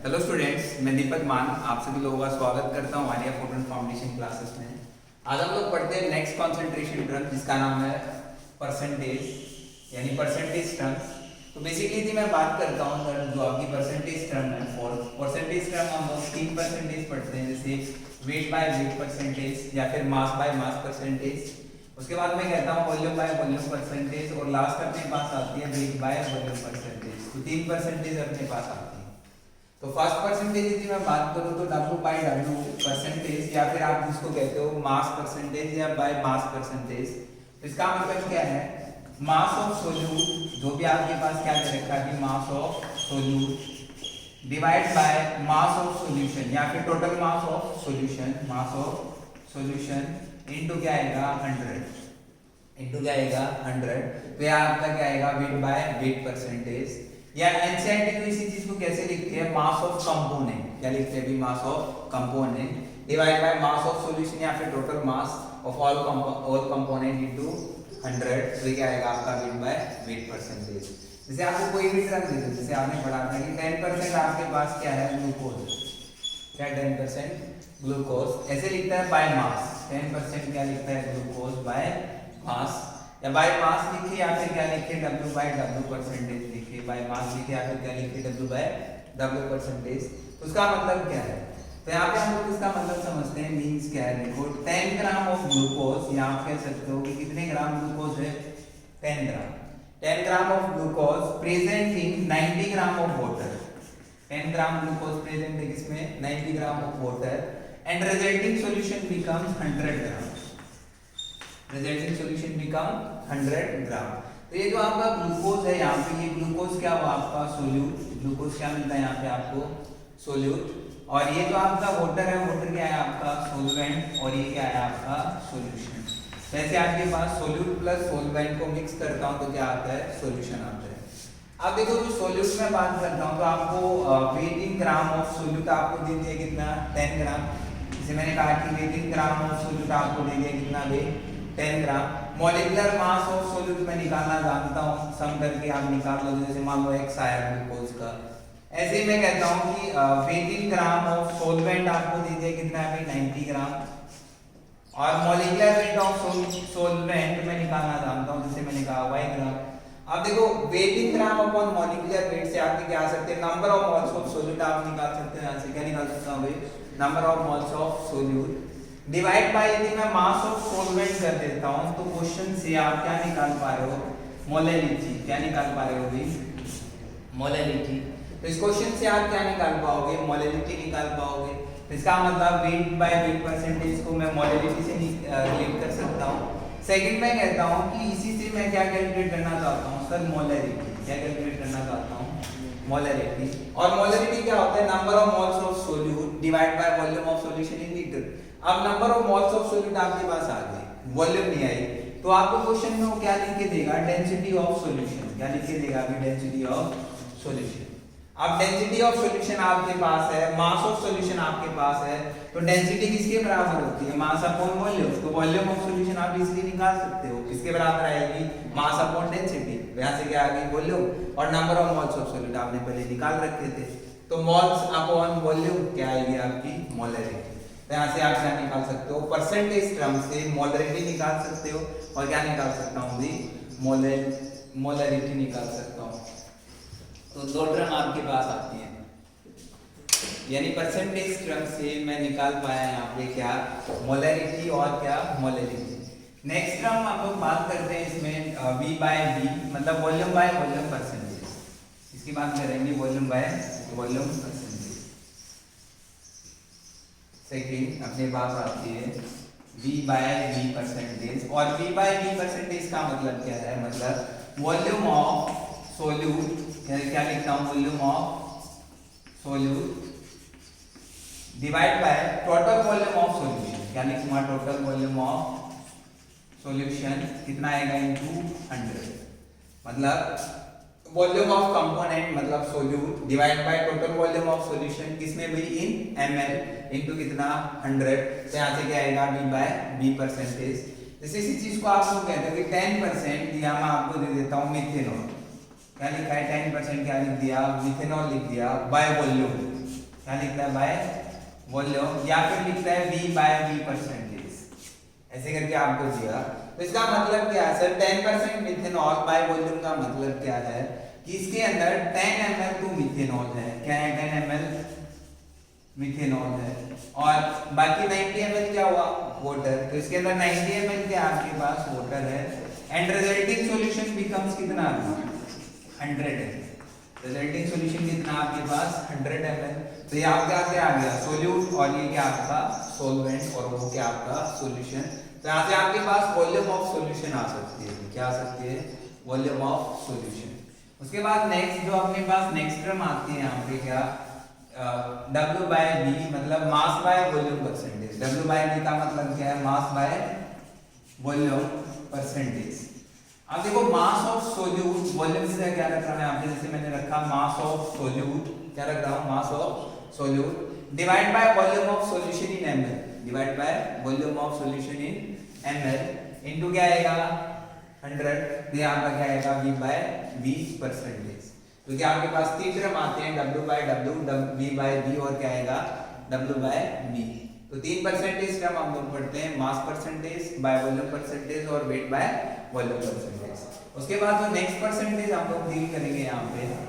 Hello students, मैं दीपक मान आप सभी लोगों का स्वागत करता हूँ हमारी फोटोन फाउंडेशन क्लासेस में। आज हम लोग पढ़ते हैं नेक्स्ट कॉन्सेंट्रेशन टर्म जिसका नाम है परसेंटेज यानी परसेंटेज टर्म। तो बेसिकली थी मैं बात करता हूँ सर जो आपकी परसेंटेज टर्म है। फॉर परसेंटेज टर्म हम लोग 3 परसेंटेज पढ़ते हैं, जैसे वेट बाय वेट परसेंटेज या फिर मास बाय मास परसेंटेज। उसके बाद मैं कहता हूँ वॉल्यूम बाय वॉल्यूम परसेंटेज और लास्ट अपने पास आती है वेट बाय वॉल्यूम परसेंटेज। तो 3 परसेंटेज अपने पास आती है। तो फर्स्ट परसेंटेज यदि मैं बात करूं तो W बाय W परसेंटेज या फिर आप जिसको कहते हो मास परसेंटेज या बाय मास परसेंटेज। तो इसका मतलब क्या है, मास ऑफ सोल्यूट जो भी आपके पास क्या दे रखा है कि मास of solute divide by mass of solution या फिर total mass of solution, mass of solution into क्या आएगा 100 इनटू क्या आएगा 100। तो यह आपका क्या आएगा वेट बाय वेट परसेंटेज। या एनसीईआरटी तो इसी चीज को कैसे लिखते हैं, मास ऑफ कंपोनेंट, क्या लिखते हैं भी mass of component divide by mass of solution या फिर total mass of all component into 100। तो क्या आएगा आपका वेट बाय वेट परसेंटेज। जैसे आपको कोई भी ड्रग दे दो, जैसे आपने पढ़ा था कि 10% आपके पास क्या है ग्लूकोज, क्या 10% ग्लूकोज, ऐसे लिखता है बाय मास। 10% क्या लिखता है ग्लूकोज बाय मास, या बाय मास लिखिए या फिर क्या लिखिए W बाय W परसेंटेज लिखिए, बाय मास लिखिए या फिर क्या लिखिए W बाय W परसेंटेज। उसका मतलब क्या है, तो यहाँ पे हम लोग इसका मतलब समझते हैं, मींस क्या है। देखो 10 ग्राम ऑफ ग्लूकोज, या आप कह सकते हो कि कितने ग्राम ग्लूकोज है 10 ग्राम। 10 gram of glucose present in 90 gram of water. 10 gram glucose present है किसमें 90 gram of water and resulting solution becomes 100 gram. Resulting solution become 100 ग्राम। तो ये जो आपका ग्लूकोज है यहाँ पे, ये ग्लूकोज क्या हुआ आपका सोल्यूट, ग्लूकोज क्या मिलता है यहाँ पे आपको सोल्यूट। और ये जो आपका वाटर है, वाटर क्या है आपका सोलवेंट, और ये क्या है आपका सॉल्यूशन। वैसे आपके पास सोल्यूट प्लस सोलवेंट को मिक्स करता हूँ तो क्या आता है सॉल्यूशन आता है। अब देखो जो सोल्यूट में बात करता हूँ तो आपको वेट ग्राम ऑफ सोल्यूट आपको दे दिया कितना 10 ग्राम। जैसे मैंने कहा कि वेट ग्राम ऑफ सोल्यूट आपको दे दिया कितना वे 10 ग्राम। मॉलिक्यूलर मास ऑफ सोल्यूट में निकालना जानता हूं, सम करके आप निकाल लो। जैसे मान लो x आया ग्लूकोज का, ऐसे ही मैं कहता हूं कि 18 ग्राम ऑफ सोलवेंट आपको दे दिया कितना है 90 ग्राम, और मॉलिक्यूलर वेट ऑफ सोलवेंट में निकालना जानता हूं, जैसे मैंने कहा y ग्राम। अब देखो 18 ग्राम अपॉन मॉलिक्यूलर वेट से आपके क्या आ सकते हैं, number of moles of solute आप निकाल सकते हैं। यहां से क्या निकाल सकता हूं भाई, number of moles of solute divide bye यदि मैं मास ऑफ सॉल्वेंट कर देता हूं तो क्वेश्चन से आप क्या निकाल पा रहे हो, मोलैलिटी। क्या निकाल पा रहे हो भाई, मोलैलिटी। तो इस क्वेश्चन से आप क्या निकाल पाओगे, मोलैलिटी निकाल पाओगे। तो इसका मतलब वेट बाय वेट परसेंटेज को मैं मोलैलिटी से रिलेट कर सकता हूं। सेकंड मैं कहता हूं कि इसी से मैं क्या कैलकुलेट करना चाहता हूं सर, मोलैरिटी। क्या कैलकुलेट करना चाहता हूं, मोलैरिटी। और मोलैरिटी क्या होता है, number of moles of solute divide by volume of solution in litre. अब number of moles of solute आपके पास आ गए, वॉल्यूम नहीं आई, तो आपको क्वेश्चन में वो क्या लिख के देगा, डेंसिटी ऑफ सॉल्यूशन। क्या लिख के देगा अभी, डेंसिटी ऑफ सॉल्यूशन। अब डेंसिटी ऑफ सॉल्यूशन आपके पास है, मास ऑफ सॉल्यूशन आपके पास है, तो डेंसिटी किसके बराबर होती है, मास अपॉन वॉल्यूम। तो वॉल्यूम ऑफ सॉल्यूशन आप इजीली निकाल सकते हो, किसके बराबर आएगी, मास अपॉन डेंसिटी। यहां से क्या आ गई वॉल्यूम, और number of moles of solute आपने पहले निकाल रखे थे, तो मोल्स अपॉन वॉल्यूम क्या आएगी आपकी, मोलैरिटी। तो यहाँ से आप क्या निकाल सकते हो, परसेंटेज टर्म से मोलैरिटी निकाल सकते हो, और क्या निकाल सकता हूँ भी, मोलैरिटी निकाल सकता हूँ। तो दो टर्म आपके पास आती हैं, यानी परसेंटेज टर्म से मैं निकाल पाया यहाँ पे क्या, मोलैरिटी और क्या मोलैरिटी। नेक्स्ट टर्म हम लोग बात करते हैं इसमें V बाय V, मतलब वॉल्यूम बाय वॉल्यूम परसेंटेज। इसकी बात करेंगे volume by volume percentage. Second अपने पास आती है V बाय V परसेंटेज, और V बाय V परसेंटेज का मतलब क्या है, मतलब वॉल्यूम ऑफ सोल्यूट। क्या लिखता हूँ, volume of solute divide by total volume of solution. क्या लिखूंगा, टोटल वॉल्यूम ऑफ सॉल्यूशन कितना आएगा इनटू 100, मतलब वॉल्यूम ऑफ कंपोनेंट मतलब solute divide by total volume of solution, किसमें भी इन ml इनटू कितना 100। तो यहाँ से क्या आएगा V बाय V परसेंटेज। जैसे इसी चीज को आप लोग कहते हैं कि 10% दिया, मैं आपको दे देता हूँ मिथेनॉल। क्या लिखा है 10% क्या लिख दिया, मिथेनॉल लिख दिया बाय वॉल्यूम। क्या लिखता है बाय वॉल्यूम, या फिर लिखता है V बाय V परसेंटेज, ऐसे करके आपको दिया। तो इसका मतलब क्या है सर, 10% मिथेनॉल बाय वॉल्यूम का मतलब क्या है कि इसके अंदर 10 ml तो मिथेनॉल है, क्या है 10 ml मिथेनॉल है, और बाकी 90 ml क्या हुआ वाटर, तो इसके अंदर 90 ml के आपके पास वाटर है, एंड रिजल्टिंग सॉल्यूशन बिकम्स कितना 100 है, रिजल्टिंग सॉल्यूशन कितना आपके पास 100 ml। तो ये आपका क्या आ गया सोल्यूट, और ये क्या आपका सॉल्वेंट, और वो क्या आपका सॉल्यूशन। तो यहाँ से आपके पास वॉल्यूम ऑफ सॉल्यूशन आ सकती है, क्या आ सकती है वॉल्यूम ऑफ सॉल्यूशन। उसके बाद नेक्स्ट जो अपने पास नेक्स्ट टर्म आती है यहाँ पे क्या W बाय V, मतलब mass by volume percentage. W by V का मतलब क्या है मास बाय वॉल्यूम परसेंटेज। अब देखो मास ऑफ सोल्यूट, वॉल्यूम से क्या रख रहा हूं यहाँ पे, जैसे मैंने रखा मास ऑफ सोल्यूट, क्या रख रहा हूं मास of solute divide by volume of solution in ml, divide by volume of solution in ml into क्या आएगा 100, ये आपका क्या आएगा V बाय V परसेंटेज। तो क्या आपके पास तीन टर्म आते हैं W by W, V by V, और क्या आएगा W बाय V। तो 3% टर्म हम लोग पढ़ते हैं, mass percentage by volume percentage और वेट बाय वॉल्यूम परसेंटेज। उसके बाद जो नेक्स्ट परसेंटेज हम लोग डील करेंगे यहाँ पे,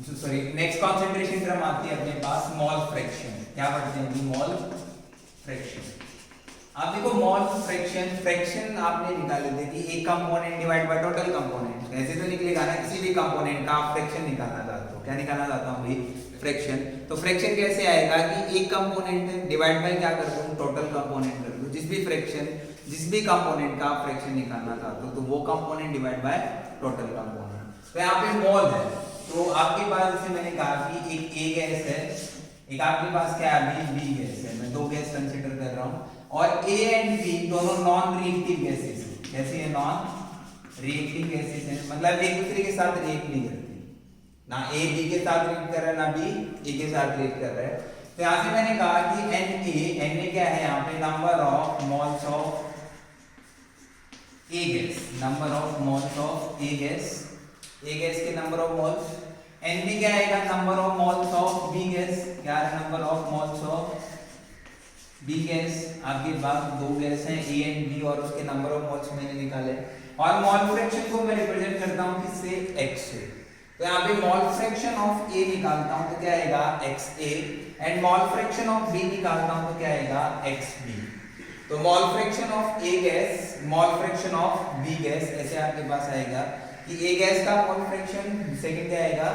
सॉरी नेक्स्ट कंसंट्रेशन टर्म आती है अपने पास मोल फ्रैक्शन। क्या पढ़ते हैं मोल फ्रैक्शन। आप देखो मोल फ्रैक्शन, फ्रैक्शन आपने निकाले थे कि एक component divide by total component, ऐसे तो निकलेगा ना, किसी भी कंपोनेंट का आप फ्रैक्शन निकालना चाहते हो, क्या निकालना चाहता हूँ भाई फ्रैक्शन। तो फ्रैक्शन कैसे आएगा कि एक कंपोनेंट डिवाइड बाय क्या कर दूं टोटल कंपोनेंट कर दूं, जिस भी फ्रैक्शन जिस भी कंपोनेंट का आप फ्रैक्शन निकालना चाहते हो तो वो component divide by total component. तो यहाँ पे मोल है, तो आपके पास जैसे मैंने कहा कि एक A गैस है, एक आपके पास क्या है B गैस है, मैं दो गैस कंसीडर कर रहा हूँ, और A एंड B दोनों नॉन रिएक्टिव गैसेस हैं। कैसे है नॉन रिएक्टिव गैसेस हैं, मतलब एक दूसरे के साथ रिएक्ट नहीं करती, ना A B के साथ रिएक्ट कर रहा है ना B A के साथ रिएक्ट कर रहा है। तो यहाँ से मैंने कहा कि Na क्या है यहाँ पे number of moles of A gas, number of moles of A gas के नंबर ऑफ मोल्स, Nb क्या आएगा number of moles of B gas, क्या है number of moles of B gas. आपके पास दो गैस हैं A एंड B और उसके नंबर ऑफ मोल्स मैंने निकाले, और मोल फ्रैक्शन को मैं रिप्रेजेंट करता हूं किससे x से। तो यहाँ पे मोल फ्रैक्शन ऑफ A निकालता हूं तो क्या आएगा XA, and mole fraction of B निकालता हूं तो क्या आएगा XB। तो मोल fraction of A gas, mole fraction of B gas, ऐसे आपके पास आएगा कि A गैस का मोल फ्रैक्शन, सेकंड क्या आएगा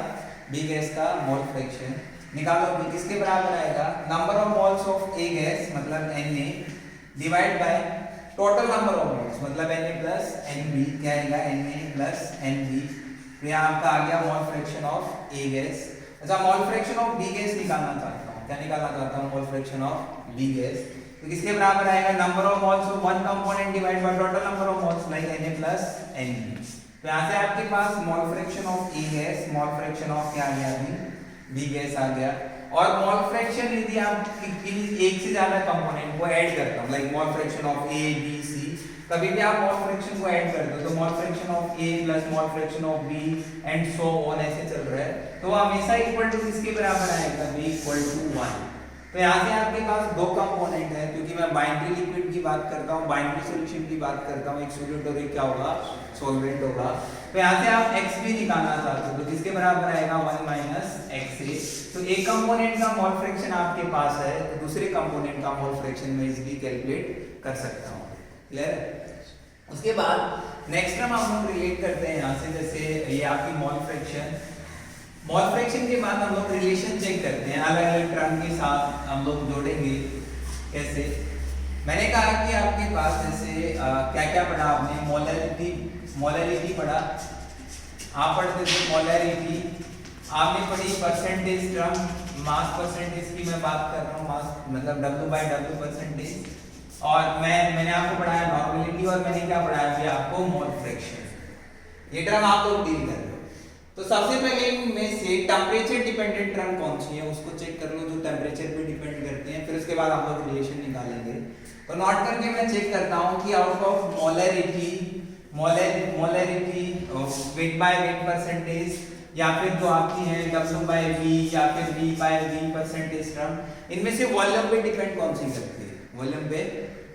B गैस का मोल फ्रैक्शन निकालो, B किसके बराबर आएगा number of moles of A gas मतलब Na divide by total number of moles मतलब Na प्लस Nb, क्या आएगा Na प्लस Nb। तो यहाँ आपका आ गया mole fraction of A gas. अच्छा mole fraction of B gas निकालना चाहता हूँ, क्या निकालना चाहता हूँ mole fraction of B gas, तो किसके बराबर आएगा number of moles of one component divide by total number of moles like Na plus Nb। तो यहाँ से आपके पास mole fraction of A gas, mole fraction of क्या आ गया अभी B गैस आ गया, और मोल फ्रैक्शन यदि आप एक से ज्यादा कंपोनेंट को ऐड करता हूं like mole fraction of A B C, कभी भी आप मोल फ्रैक्शन को ऐड करते हो तो मोल fraction of A plus mole fraction of B and so on ऐसे चल रहा है, तो हमेशा इक्वल टू किसके बराबर आएगा B इक्वल टू 1। तो यहाँ से आपके पास दो कंपोनेंट है, क्योंकि मैं बाइनरी लिक्विड की बात करता हूँ, बाइनरी सॉल्यूशन की बात करता हूँ, एक सॉल्यूट और एक क्या होगा सॉल्वेंट होगा। तो यहाँ से आप XB निकालना चाहते हो तो किसके बराबर आएगा 1 माइनस XA। तो एक कंपोनेंट का मोल फ्रैक्शन आपके पास है तो दूसरे कंपोनेंट का मोल फ्रैक्शन मैं इजीली कैलकुलेट कर सकता हूँ। क्लियर। उसके बाद नेक्स्ट टर्म हम लोग रिलेट करते हैं यहाँ से, जैसे ये आपकी मोल फ्रैक्शन, मोल फ्रैक्शन के बाद हम लोग रिलेशन चेक करते हैं अलग अलग टर्म के साथ हम लोग जोड़ेंगे। कैसे, मैंने कहा कि आपके पास जैसे क्या क्या पढ़ा आपने, मोलैरिटी पढ़ा, आप पढ़ते थे मोलैरिटी, आपने पढ़ी परसेंटेज टर्म, मास परसेंटेज की मैं बात कर रहा हूँ, मास मतलब W बाय W परसेंटेज, और मैंने आपको पढ़ाया नॉर्मेलिटी, और मैंने क्या पढ़ाया अभी आपको मोल फ्रैक्शन। ये टर्म आप लोग डील कर रहे हो। तो सबसे पहले इनमें से टेम्परेचर डिपेंडेंट टर्म कौन सी है उसको चेक कर लो जो टेम्परेचर पे डिपेंड करते हैं, फिर उसके बाद हम लोग रिलेशन निकालेंगे। तो नोट करके मैं चेक करता हूँ कि out of molarity wait by weight percentage या फिर जो आपकी है W/V या फिर V/V परसेंटेज टर्म, इनमें से वॉल्यूम पे डिपेंड कौन सी करती है, वॉल्यूम पे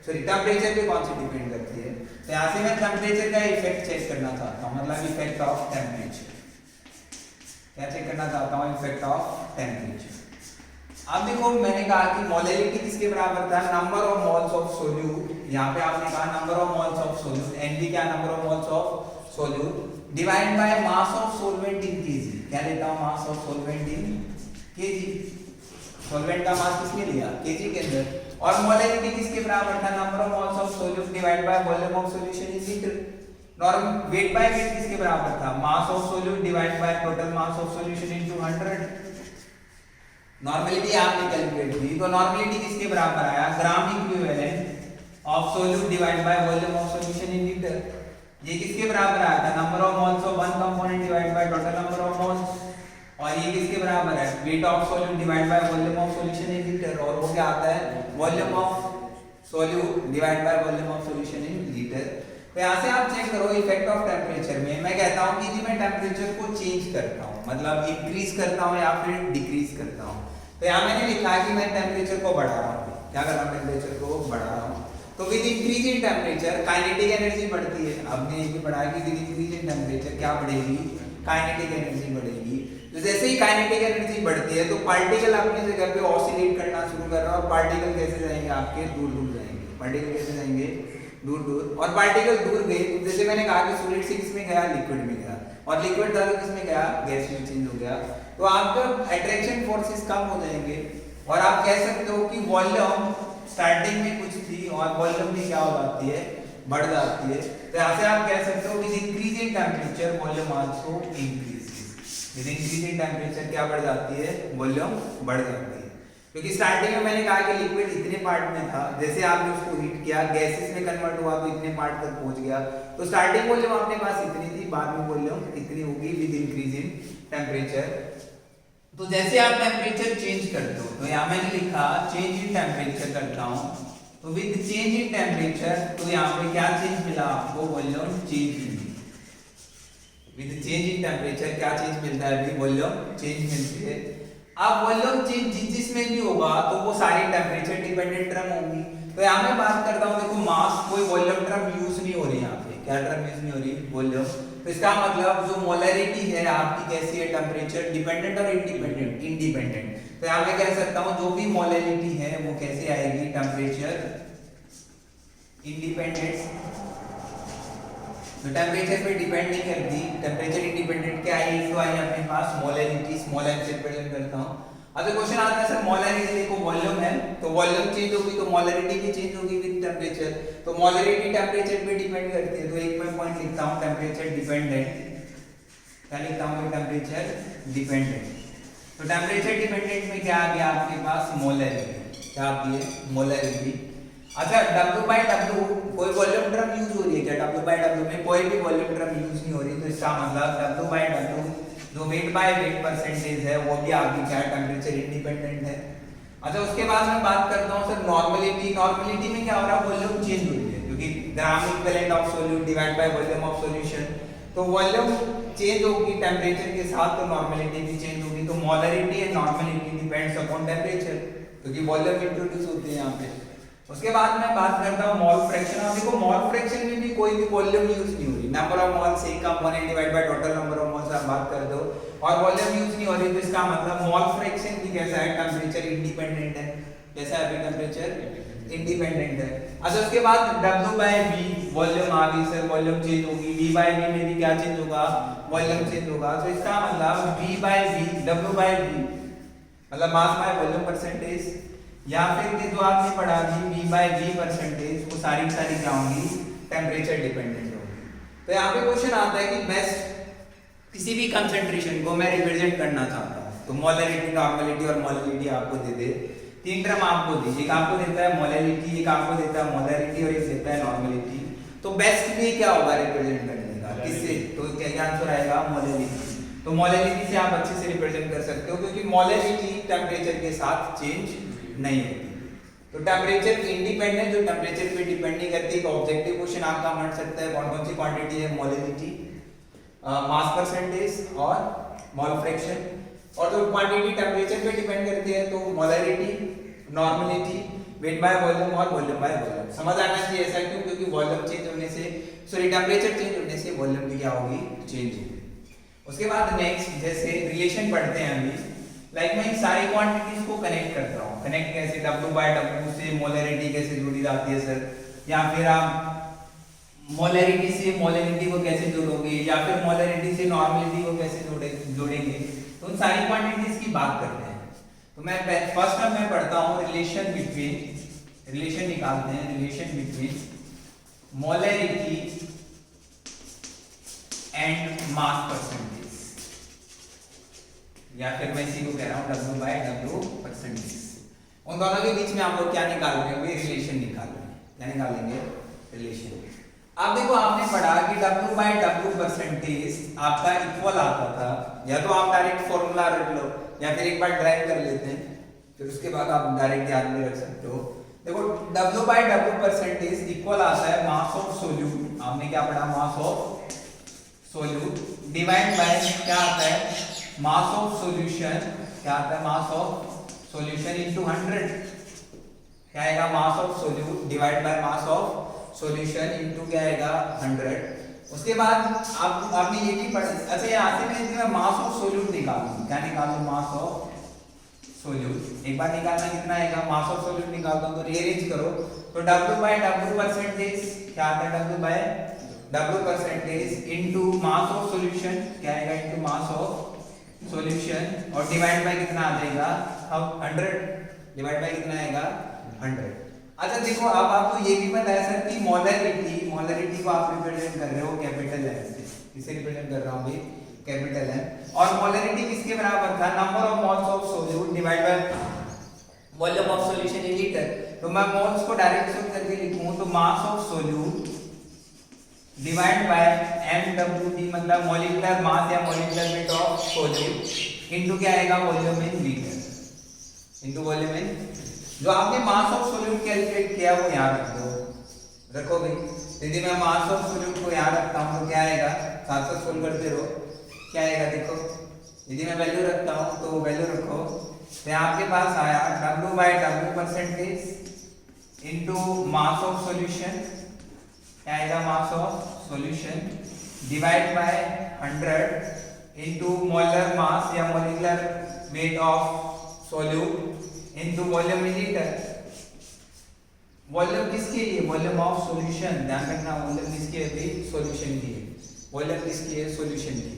सॉरी टेम्परेचर पे कौन सी डिपेंड करती है। तो यहाँ से मैं टेम्परेचर का इफेक्ट चेक करना चाहता हूँ, मतलब इफेक्ट ऑफ टेम्परेचर, क्या चेक करना चाहता हूँ, इफेक्ट ऑफ टेम्परेचर। अब देखो मैंने कहा कि मोलैलिटी किसके बराबर था, number of moles of solute, यहाँ पे आपने कहा number of moles of solute, NB क्या number of moles of solute divide by mass of solvent in KG, क्या लेता हूँ मास of solvent in KG, solvent का मास किसने लिया केजी के अंदर, और मोलैलिटी किसके बराबर था, number of moles of solute divide by volume of solution in litre. Normal weight by wait किसके बराबर था, मास of solute divide by total mass of solution into 100। Normality आपने कैलकुलेट की, तो नॉर्मलिटी किसके बराबर आया, gram equivalent of solute divide by volume of solution in litre. ये किसके बराबर आया था, number of moles of one component divide by total number of moles, और ये किसके बराबर है, weight of solute divide by volume of solution in litre, और वो क्या आता है, volume of solute divide by volume of solution in litre. तो यहाँ से आप चेक करो इफेक्ट ऑफ टेम्परेचर में, मैं कहता हूँ कि मैं टेम्परेचर को चेंज करता हूँ, मतलब इंक्रीज करता हूँ या फिर डिक्रीज करता हूँ। तो यहाँ मैंने लिखा है कि मैं टेम्परेचर को बढ़ा रहा हूँ, क्या कर रहा हूँ, टेम्परेचर को बढ़ा रहा हूँ। तो with increase in temperature kinetic energy बढ़ती है, हमने ये भी पढ़ा कि विद इंक्रीज इन टेम्परेचर क्या बढ़ेगी, काइनेटिक एनर्जी बढ़ेगी। तो जैसे ही काइनेटिक एनर्जी बढ़ती है तो पार्टिकल अपनी जगह पे ऑसिलेट करना शुरू कर रहा है, और पार्टिकल कैसे जाएंगे आपके दूर दूर जाएंगे, पार्टिकल कैसे जाएंगे दूर दूर, और पार्टिकल दूर गए तो जैसे मैंने कहा कि सॉलिड से किस में गया, लिक्विड में गया, और लिक्विड था तो किस में गया, गैस में चेंज हो गया। तो आपका अट्रैक्शन फोर्सेस कम हो जाएंगे, और आप कह सकते हो कि वॉल्यूम स्टार्टिंग में कुछ थी और वॉल्यूम भी क्या हो जाती है, बढ़ जाती है। तो यहाँ से आप कह सकते हो with increase in temperature volume also increase, with increase in temperature क्या बढ़ जाती है, वॉल्यूम बढ़ जाती है। क्योंकि स्टार्टिंग में मैंने कहा कि लिक्विड इतने पार्ट में था, जैसे आपने उसको हीट किया गैसेस में कन्वर्ट हुआ तो इतने पार्ट तक पहुंच गया। तो स्टार्टिंग वॉल्यूम अपने पास इतनी थी, बाद में वॉल्यूम इतनी होगी विद इंक्रीज इन टेम्परेचर। तो जैसे आप टेम्परेचर चेंज करते हो, तो यहाँ मैंने लिखा चेंज इन टेम्परेचर करता हूँ, तो विद चेंज इन टेम्परेचर तो यहाँ पे क्या चेंज मिला आपको, वॉल्यूम चेंज मिली। विद चेंज इन टेम्परेचर क्या चेंज मिलता है, अभी वॉल्यूम चेंज मिलती है। अब वॉल्यूम चेंज जिसमें भी होगा तो वो सारी टेम्परेचर डिपेंडेंट टर्म होंगी। तो यहाँ मैं बात करता हूँ, देखो मास, कोई वॉल्यूम टर्म यूज नहीं हो रही, यहाँ पे क्या टर्म यूज नहीं हो रही, वॉल्यूम। तो इसका मतलब जो मोलैरिटी है आपकी कैसी है, टेम्परेचर डिपेंडेंट और इंडिपेंडेंट, इंडिपेंडेंट। तो यहाँ मैं कह सकता हूँ जो भी मोलैरिटी है वो कैसे आएगी, टेम्परेचर इंडिपेंडेंट। तो टेम्परेचर पे डिपेंड नहीं करती, टेम्परेचर इंडिपेंडेंट क्या है, तो आई अपने पास मोलैरिटी, स्मॉल एम से रिप्रेजेंट करता हूं। अब क्वेश्चन आता है सर मोलैरिटी देखो वॉल्यूम है, तो वॉल्यूम चेंज होगी तो मोलैरिटी भी चेंज होगी विद टेम्परेचर। तो मोलैरिटी टेम्परेचर पे डिपेंड करती है, तो एक मैं पॉइंट लिखता हूं टेम्परेचर डिपेंडेंट, क्या लिखता हूं, टेम्परेचर डिपेंडेंट। तो टेम्परेचर डिपेंडेंट में क्या आ गया आपके पास, मोलैरिटी, क्या आती है, मोलैरिटी। अच्छा W/W कोई वॉल्यूम टर्म यूज हो रही है क्या, W/W में कोई भी वॉल्यूम टर्म यूज नहीं हो रही, तो इसका मतलब W/W जो वेट बाय वेट परसेंटेज है वो भी आपकी क्या टेम्परेचर इंडिपेंडेंट है। अच्छा उसके बाद मैं बात करता हूँ सर नॉर्मलिटी। नॉर्मलिटी में क्या हो रहा है, वॉल्यूम चेंज हो रही है, क्योंकि gram equivalent of solute divide by volume of solution. तो वॉल्यूम चेंज होगी टेम्परेचर के साथ, तो नॉर्मलिटी भी चेंज होगी। तो molarity and normality depends upon temperature, क्योंकि वॉल्यूम इंट्रोड्यूस होते हैं यहाँ पे। उसके बाद मैं बात करता हूँ मोल फ्रैक्शन। अब देखो मोल फ्रैक्शन में भी कोई भी वॉल्यूम यूज नहीं हो रही, नंबर ऑफ मोल्स एक component divide by total number of moles आप बात कर दो, और वॉल्यूम यूज नहीं हो रही, तो इसका मतलब मोल फ्रैक्शन भी कैसा है, टेम्परेचर इंडिपेंडेंट है। कैसा है, टेम्परेचर इंडिपेंडेंट है। अच्छा उसके बाद W/V वॉल्यूम आ गई सर, वॉल्यूम चेंज होगी। V/V में भी क्या चेंज होगा, वॉल्यूम चेंज होगा। तो इसका मतलब V/V W/V मतलब मास बाय वॉल्यूम परसेंटेज, या फिर जो आपने पढ़ा थी V/V परसेंटेज, वो सारी क्या होंगी, टेम्परेचर डिपेंडेंट होंगी। तो यहाँ पे क्वेश्चन आता है कि बेस्ट किसी भी कंसंट्रेशन को मैं रिप्रेजेंट करना चाहता हूँ, तो मोलैरिटी, नॉर्मलिटी और मोलैलिटी आपको दे दे, तीन टर्म आपको दी, एक आपको देता है मोलैलिटी, एक आपको देता है मोलैरिटी और एक देता है नॉर्मलिटी। तो बेस्ट में क्या होगा रिप्रेजेंट करने का, किससे, तो क्या आंसर आएगा, मोलैलिटी। तो मोलैलिटी से आप अच्छे से रिप्रेजेंट कर सकते हो, क्योंकि मोलैलिटी टेम्परेचर के साथ चेंज नहीं होती। तो टेम्परेचर इंडिपेंडेंट, जो टेम्परेचर पे डिपेंड नहीं करती। एक ऑब्जेक्टिव क्वेश्चन आपका बन सकता है, कौन कौन सी क्वांटिटी है, मोलैलिटी, मास परसेंटेज और मोल फ्रैक्शन, और जो क्वांटिटी टेम्परेचर पे डिपेंड करती है तो molarity, normality, weight by volume और वॉल्यूम बाय वॉल्यूम। समझ आना चाहिए ऐसा क्यों, क्योंकि वॉल्यूम चेंज होने से सॉरी टेम्परेचर चेंज होने से वॉल्यूम भी क्या होगी, चेंज होगी। उसके बाद नेक्स्ट जैसे रिलेशन पढ़ते हैं अभी, लाइक मैं इन सारी क्वांटिटीज को कनेक्ट करता हूँ। कनेक्ट कैसे, W बाय W से मोलैरिटी कैसे जुड़ी जाती है सर, या फिर आप मोलैरिटी से मोलैरिटी को कैसे जोड़ोगे, या फिर मोलैरिटी से नॉर्मलिटी को कैसे जोड़ेंगे, तो उन सारी क्वांटिटीज की बात करते हैं। तो मैं फर्स्ट में मैं पढ़ता हूँ रिलेशन बिटवीन, रिलेशन निकालते हैं, relation between molarity and mass percentage, या फिर मैं इसी को कह रहा हूँ W बाय W परसेंटेज। उन दोनों के बीच में आप लोग क्या निकाल रहे हैं, रिलेशन निकाल रहे हैं। क्या निकालेंगे, रिलेशन। अब देखो आपने पढ़ा कि W बाय W परसेंटेज आपका इक्वल आता था, या तो आप डायरेक्ट फॉर्मूला रख लो या फिर एक बार ड्राइव कर लेते हैं, फिर उसके बाद आप डायरेक्ट याद भी रख सकते हो। देखो W by W percentage equal आता है मास ऑफ सोल्यूट, आपने क्या पढ़ा, mass of solute, divide by क्या आता है, मास ऑफ सॉल्यूशन, क्या आता है, मास ऑफ सॉल्यूशन इनटू 100, क्या आएगा, mass of solute divide by mass of solution into क्या आएगा, 100। उसके बाद आपने ये भी पढ़ा, अच्छा यहाँ से मैं मास ऑफ सोल्यूट निकालूं, क्या निकालूं, मास ऑफ सोल्यूट। एक बार निकालना कितना आएगा, मास ऑफ सोल्यूट निकालता हूं तो रीअरेंज करो, तो W बाय W परसेंटेज क्या आता है, W by W percentage into mass of solution, क्या आएगा, इनटू मास ऑफ सॉल्यूशन, और डिवाइड बाय कितना आ जाएगा, अब 100, डिवाइड बाय कितना आएगा, 100। अच्छा देखो अब आपको ये भी पता है सर कि मोलैरिटी को आप रिप्रेजेंट कर रहे हो कैपिटल M से, किसे रिप्रेजेंट कर रहा हूं भाई, कैपिटल M, और मोलैरिटी किसके बराबर था, number of moles of solute divide by volume of solution in litre. तो मैं मोल्स को डायरेक्ट सोल्व करके लिखूं तो मास of solute divide bye MWT, मतलब मॉलिक्यूलर मास या molecular weight of solute into क्या आएगा, volume in litre, into volume इन। जो आपने मास ऑफ सोल्यूट कैलकुलेट किया वो यहाँ रख दो, रखो भाई। यदि मैं मास ऑफ सोल्यूट को यहाँ रखता हूँ तो क्या आएगा, साथ साथ सोल्व करते रहो, क्या आएगा देखो, यदि मैं वैल्यू रखता हूँ तो वैल्यू रखो, तो आपके पास आया W by W percentage into mass of solution, क्या आएगा, mass of solution divide by 100 into molar mass या molecular weight of solute into volume in litre. Volume किसके लिए, वॉल्यूम ऑफ सॉल्यूशन, ध्यान रखना वॉल्यूम किसके है, सॉल्यूशन की है, वॉल्यूम किसकी है, सॉल्यूशन की।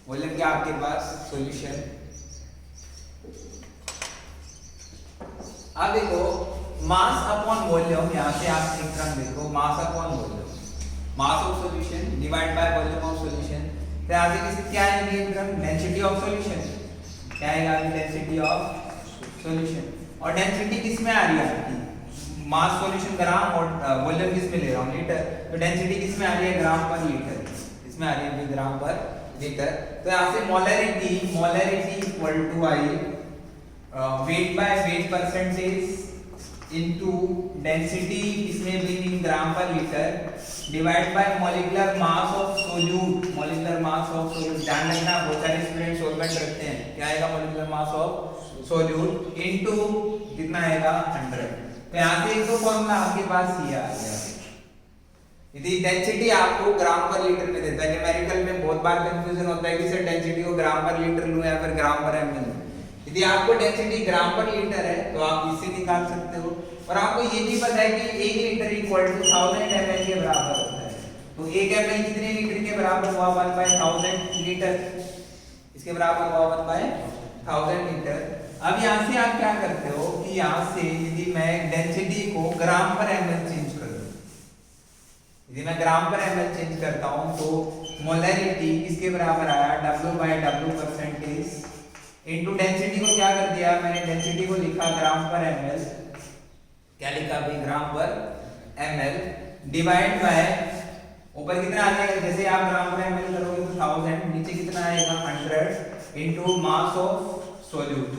वॉल्यूम क्या आपके पास, सॉल्यूशन। अब देखो मास अपॉन वॉल्यूम, यहां से आप एक टर्म देखो, mass upon volume, mass of solution divide by volume of solution, तो यहां से किसी क्या आएगी, डेंसिटी ऑफ सॉल्यूशन, क्या आएगा, डेंसिटी ऑफ सॉल्यूशन। और डेंसिटी किस में आ रही है आपकी, मास सॉल्यूशन ग्राम और वॉल्यूम किस में ले रहा हूं, लीटर, तो डेंसिटी किस में आ रही है, ग्राम पर लीटर, इसमें आ रही है ग्राम पर लीटर। तो यहां से मोलैरिटी इक्वल टू आई weight by weight percentage into density इसमें भी in gram per litre divide by molecular mass of solute, molecular mass of solute, ध्यान रखना बहुत सारे स्टूडेंट सॉल्वेंट रखते हैं, क्या आएगा, molecular mass of solute into कितना आएगा, 100। तो यहाँ से एक तो फॉर्मूला आपके पास ये आ गया। यदि डेंसिटी आपको ग्राम पर लीटर में देता है, न्यूमेरिकल में बहुत बार कंफ्यूजन होता है कि सर डेंसिटी को ग्राम पर लीटर लूं या फिर ग्राम पर ml लूं। यदि आपको डेंसिटी ग्राम पर लीटर है तो आप इससे निकाल सकते हो, और आपको ये भी पता है कि 1 लीटर इक्वल टू 1000 ml के बराबर होता है। तो 1 ml कितने लीटर के बराबर हुआ, 1/1000 लीटर, इसके बराबर हुआ 1/1000 लीटर। अब यहाँ से आप क्या करते हो कि यहाँ से यदि मैं डेंसिटी को ग्राम पर ml चेंज कर दूं, यदि मैं ग्राम पर ml चेंज करता हूं तो मोलैरिटी किसके बराबर आया, W by W percentage into density को क्या कर दिया मैंने, डेंसिटी को लिखा ग्राम पर ml, क्या लिखा भाई, ग्राम पर ml डिवाइड बाय ऊपर कितना आ जाएगा, जैसे आप ग्राम पर ml करोगे तो 1000, नीचे कितना आएगा 100 इनटू मास ऑफ सोल्यूट,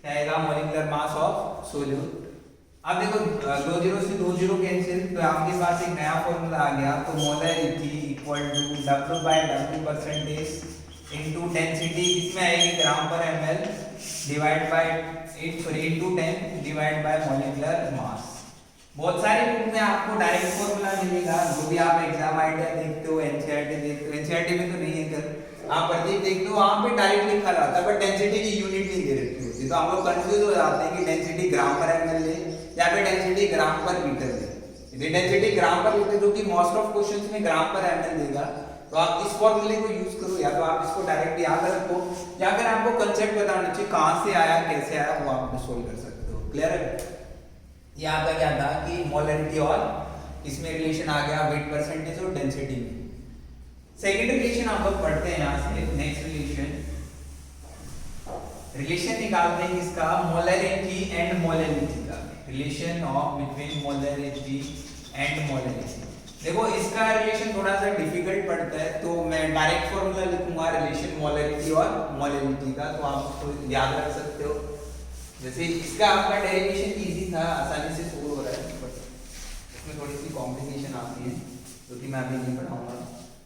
क्या आएगा, मॉलिक्यूलर मास ऑफ सोल्यूट अब देखो दो जीरो से दो जीरो कैंसिल, तो आपके पास एक नया फॉर्मूला आ गया। तो molarity equal to W by W percentage into density, इसमें आएगी gram per ml divide by into 10 divide by molecular mass. बहुत सारे बुक में आपको डायरेक्ट फॉर्मूला मिलेगा, जो भी आप एग्जाम आइडिया देखते हो, एनसीईआरटी देखते हो, एनसीईआरटी में तो नहीं है कर, आप प्रतीक देखते हो वहां पे डायरेक्ट लिखा रहता है, बट डेंसिटी की यूनिट नहीं दे रखी होती, तो हम लोग कंफ्यूज हो जाते हैं कि डेंसिटी ग्राम पर ml ले या फिर डेंसिटी ग्राम पर मीटर ले। यदि डेंसिटी ग्राम पर मीटर, जो कि मोस्ट ऑफ क्वेश्चंस में ग्राम पर ml देगा, तो आप इस फॉर्मूले को यूज करो, या तो आप इसको डायरेक्ट याद रखो, या फिर आपको कंसेप्ट बताना चाहिए कहां से आया कैसे आया, वो आप सोल्व कर सकते हो। क्लियर है? ये आपका क्या था कि मोलरिटी और इसमें रिलेशन आ गया वेट परसेंटेज और डेंसिटी में। सेकंड रिलेशन आप लोग पढ़ते हैं यहां से, नेक्स्ट रिलेशन निकालते हैं इसका मोलरिटी एंड मोलरिटी का, relation of between molarity and molarity. देखो इसका रिलेशन थोड़ा सा डिफिकल्ट पड़ता है, तो मैं डायरेक्ट फॉर्मूला लिखूंगा रिलेशन मोलरिटी और मोलरिटी का, तो आप उसको याद रख सकते हो। जैसे इसका आपका डेरिवेशन इजी था, आसानी से सोल्व हो रहा है, बट इसमें थोड़ी सी कॉम्प्लिकेशन आती है, जो कि मैं अभी नहीं पढ़ाऊंगा।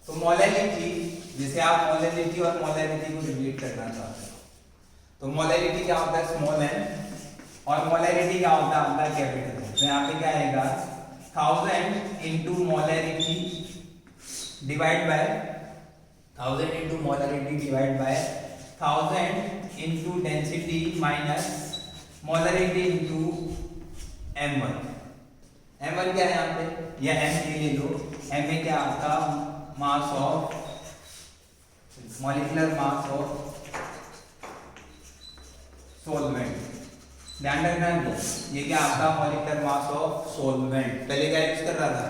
तो मोलरिटी, जैसे आप मोलरिटी और मोलरिटी को रिलेट करना चाहते हो, तो मोलरिटी क्या होता है स्मॉल n, और मोलरिटी क्या होता है आपका कैपिटल N। तो यहाँ पे क्या आएगा 1000 into molarity divide by 1000 into molarity divide by 1000 into density minus molarity into m1। m1 क्या है यहाँ पे, या m ले लो, m में क्या आपका mass of molecular mass of solvent. ध्यान रखना है, ये क्या आपका मॉलिक्यूलर मास ऑफ सोलवेंट, पहले क्या यूज कर रहा था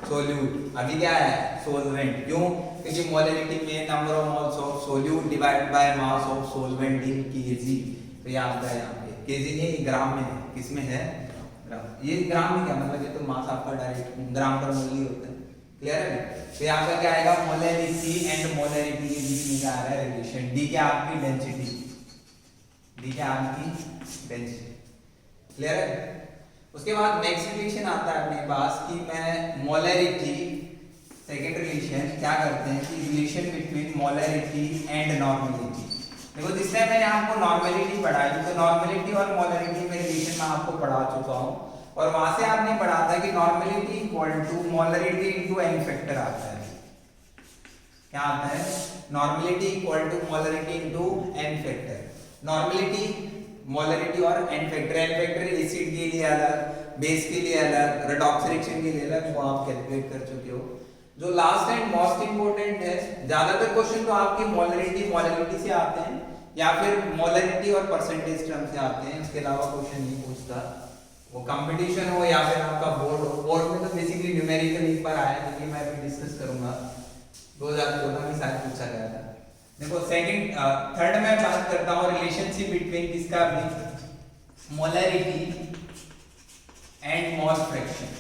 सोल्यूट, अभी क्या है सोलवेंट। क्यों? क्योंकि मोलरिटी में number of moles of solute divide by mass of solvent in KG. तो ये आपका यहाँ पे केजी नहीं, ग्राम में है, किसमें है ग्राम। ये ग्राम में क्या मतलब, ये तो मास आपका डायरेक्ट ग्राम पर मोल ही होता है। क्लियर है? तो यहाँ पे क्या आएगा मोलरिटी एंड मोलरिटी के बीच में क्या आ रहा है रिलेशन, डी क्या आपकी डेंसिटी, डी क्या आपकी डेंसिटी। क्लियर है? उसके बाद नेक्स्ट रिलेशन आता है अपने पास कि मैं मोलरिटी, सेकेंड रिलेशन क्या करते हैं कि relation between molarity and normality. देखो जिस टाइम मैंने आपको नॉर्मेलिटी पढ़ाई, तो नॉर्मेलिटी और मोलरिटी में रिलेशन मैं आपको पढ़ा चुका हूँ, और वहां से आपने पढ़ा था कि normality equal to molarity into n factor आता है। क्या आता है? Normality equal to molarity into n factor. Normality, molarity और n factor, n factor acid के लिए अलग, बेस के लिए अलग, रेडॉक्स रिएक्शन के लिए अलग, वो आप कैलकुलेट कर चुके हो। जो लास्ट एंड मोस्ट इंपोर्टेंट है, ज्यादातर क्वेश्चन तो आपके मोलरिटी मोलरिटी से आते हैं, या फिर मोलरिटी और परसेंटेज टर्म से आते हैं, इसके अलावा क्वेश्चन नहीं पूछता। वो कंपटीशन हो या फिर आपका बोर्ड हो, बोर्ड में तो बेसिकली न्यूमेरिकल एक बार आया, लेकिन मैं अभी डिस्कस करूंगा, 2014 में शायद पूछा गया था। देखो सेकंड थर्ड में बात करता हूँ रिलेशनशिप बिटवीन किसका भी, molarity and mole fraction.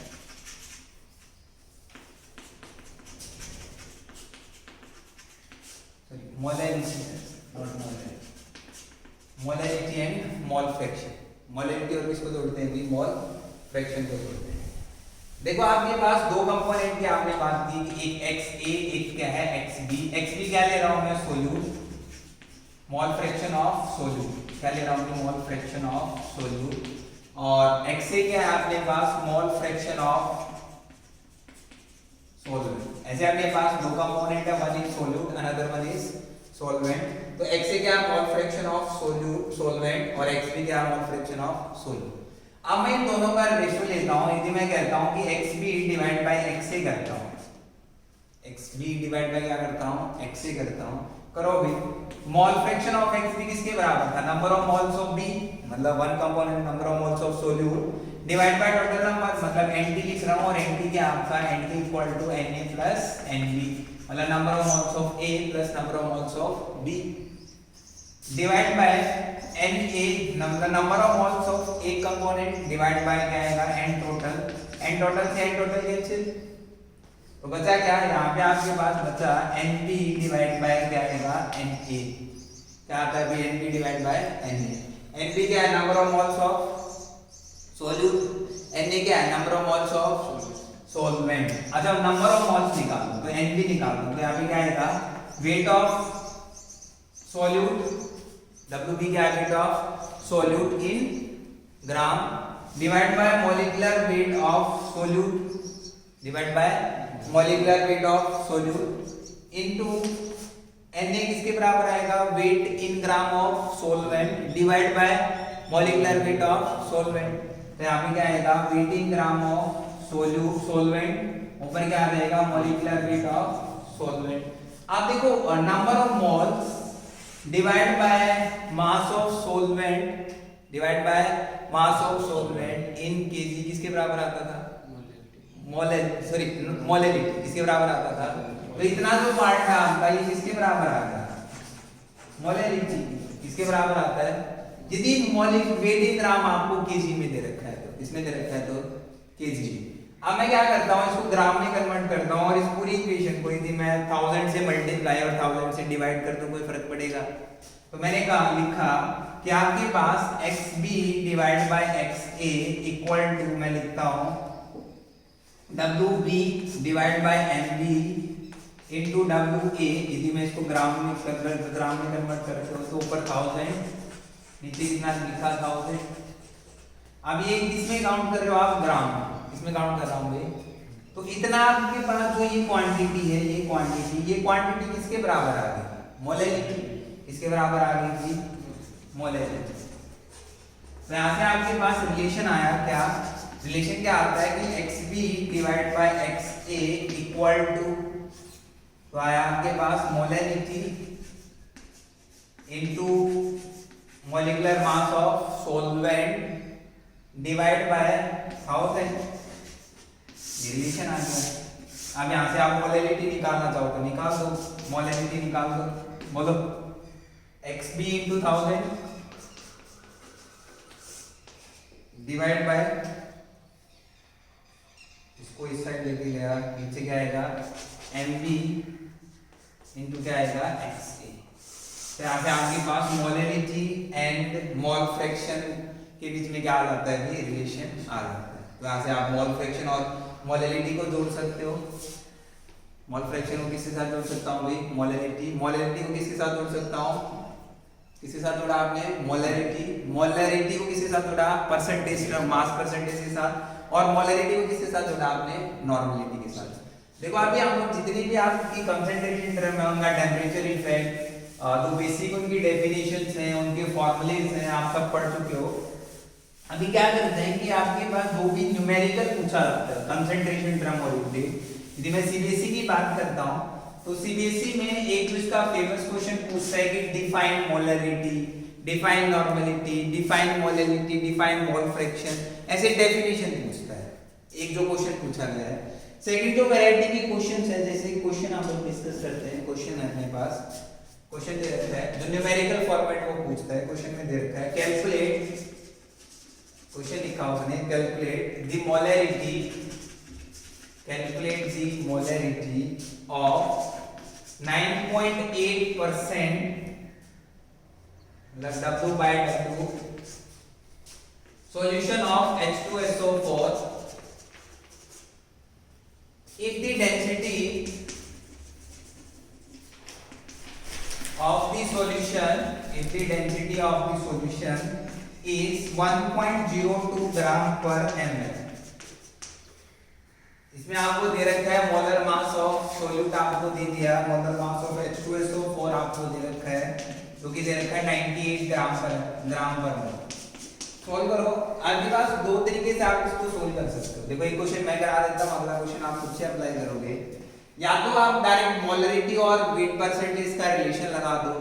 Molarity and mole fraction. Molarity और किसको जोड़ते हैं भी, मोल फ्रैक्शन को जोड़ते हैं। देखो आपके पास दो कंपोनेंट की आपने बात की, एक XA एक क्या है XB। XB क्या ले रहा हूं मैं, solute, mole fraction of solute, क्या ले रहा हूं मोल फ्रैक्शन ऑफ सोल्यूट, और XA क्या है आपके पास, मोल फ्रैक्शन ऑफ सोल्वेंट। ऐसे आपके पास दो कंपोनेंट है, one is solute another one is solvent. तो XA क्या है, मोल फ्रैक्शन ऑफ सोल्यूट सोलवेंट, और XB क्या है, मोल फ्रैक्शन ऑफ सोल्यूट। अब मैं इन दोनों का रेशियो लेता हूं, यदि मैं कहता हूं कि XB डिवाइड बाय XA करता हूं, XB डिवाइड बाय क्या करता हूं, XA करता हूं, करो भी। मोल फ्रैक्शन ऑफ XB किसके बराबर था, number of moles of B, मतलब one component number of moles of solute divide by total number, मतलब NT लिख रहा हूं, और NT क्या आपका NT equal to Na plus NB, मतलब number of moles of A plus number of moles of B divide by Na, number of moles of एक component divide by क्या आएगा n टोटल, n टोटल से n total cancel, तो बचा क्या, यहाँ पे आपके पास बचा Nb डिवाइड बाय क्या आएगा Na, क्या आता है Nb divide by Na। Nb क्या है, number of moles of solute Na क्या है, number of moles of solvent. अच्छा नंबर ऑफ मोल्स निकाल दो तो Nb निकाल दो, तो यहाँ पे क्या आएगा, वेट ऑफ सॉल्यूट, Wb क्या है, weight of solute in gram divide by molecular weight of solute, divide by molecular weight of solute into Na किसके बराबर आएगा, weight in gram of solvent divide by molecular weight of solvent. तो यहाँ पे क्या आएगा, weight in gram of solvent, ऊपर क्या आ जाएगा, मॉलिक्यूलर वेट ऑफ सॉल्वेंट। आप देखो number of moles divide by mass of solvent, divide by mass of solvent in KG किसके बराबर आता था, मोलेलिटी किसके बराबर आता था। तो इतना जो पार्ट है आपका ये किसके बराबर आता है, मोलेलिटी किसके बराबर आता है, यदि मॉलिक्यूलर वेट इन ग्राम आपको केजी में दे रखा है, तो इसमें दे रखा है तो केजी। अब मैं क्या करता हूँ, इसको ग्राम में कन्वर्ट करता हूँ और इस पूरी इक्वेशन को यदि मैं 1000 से मल्टीप्लाई और 1000 से डिवाइड कर दूं, कोई फर्क पड़ेगा। तो मैंने कहा लिखा कि आपके पास xb divide by xa equal to, मैं लिखता हूँ wb divide by mb into wa। यदि मैं इसको ग्राम में कन्वर्ट करता हूँ तो ऊपर 1000, नीचे कितना लिखा 1000। अब ये किसमें काउंट कर रहे हो आप, ग्राम, इसमें काउंट कर रहा हूँ भाई। तो इतना आपके पास जो ये क्वांटिटी है, ये क्वांटिटी किसके बराबर आ गई, मोलेलिटी किसके बराबर आ गई जी, मोलेलिटी। तो यहाँ से आपके पास रिलेशन आया, क्या रिलेशन क्या आता है कि xb divide by xa equal to, तो आया आपके पास molality into molecular mass of solvent divide by 1000, relation आ गया। अब यहां से आप मोलेलिटी निकालना चाहो तो निकाल दो, मोलेलिटी निकाल दो, बोलो xb into 1000 डिवाइड बाय, इसको इस साइड लेके गया, नीचे क्या आएगा, mb into क्या आएगा, xa। तो यहाँ पे आपके पास मोलेलिटी एंड मोल फ्रैक्शन के बीच में क्या आ जाता है, ये रिलेशन आ जाता है। तो यहाँ से आप मोल फ्रैक्शन और मोलेलिटी को जोड़ सकते हो। मोल फ्रैक्शन को किसके साथ जोड़ सकता हूँ भाई, मोलेलिटी को किसके साथ जोड़ सकता हूँ, किसके साथ जोड़ा आपने, मोलेरिटी को किसके साथ जोड़ा, परसेंटेज टर्म, मास परसेंटेज के साथ, और मोलेरिटी को किसके साथ जोड़ा आपने, नॉर्मलिटी के साथ। देखो अभी हम लोग जितनी भी आपकी कंसंट्रेशन टर्म है, उनका टेम्परेचर इफेक्ट, तो बेसिक उनकी डेफिनेशंस हैं, उनके फॉर्मूलेज हैं, आप सब पढ़ चुके हो। अभी क्या करते हैं कि आपके पास जो भी न्यूमेरिकल पूछा जाता है कंसंट्रेशन टर्म ओरिएंटेड, यदि मैं सीबीएसई की बात करता हूं तो सीबीएसई में एक तो इसका फेमस क्वेश्चन पूछता है कि define molarity, define normality, define molarity, define mole fraction, ऐसे डेफिनेशन पूछता है, एक जो क्वेश्चन पूछा गया है। सेकंड जो वैरायटी के क्वेश्चंस है, जैसे क्वेश्चन हम लोग डिस्कस करते हैं, क्वेश्चन है अपने पास, क्वेश्चन दे रखा है जो न्यूमेरिकल फॉर्मेट वो पूछता है, क्वेश्चन में दे रखा है कैलकुलेट, क्वेश्चन लिखा उसने calculate the molarity, calculate the molarity of 9.8% W by W solution of H2SO4 if the density of the solution is 1.02 gram per ml। इसमें आपको दे रखा है मोलर मास ऑफ सोल्यूट, आपको दे दिया मोलर मास ऑफ H2SO4 आपको दे रखा है, जो कि दे रखा है 98 ग्राम पर मोल। सोल्व करो, आपके पास दो तरीके से आप इसको सोल्व कर सकते हो। देखो एक क्वेश्चन मैं करा देता हूं, अगला क्वेश्चन आप खुद से अप्लाई करोगे। या तो आप डायरेक्ट मोलरिटी और वेट परसेंटेज का रिलेशन लगा दो।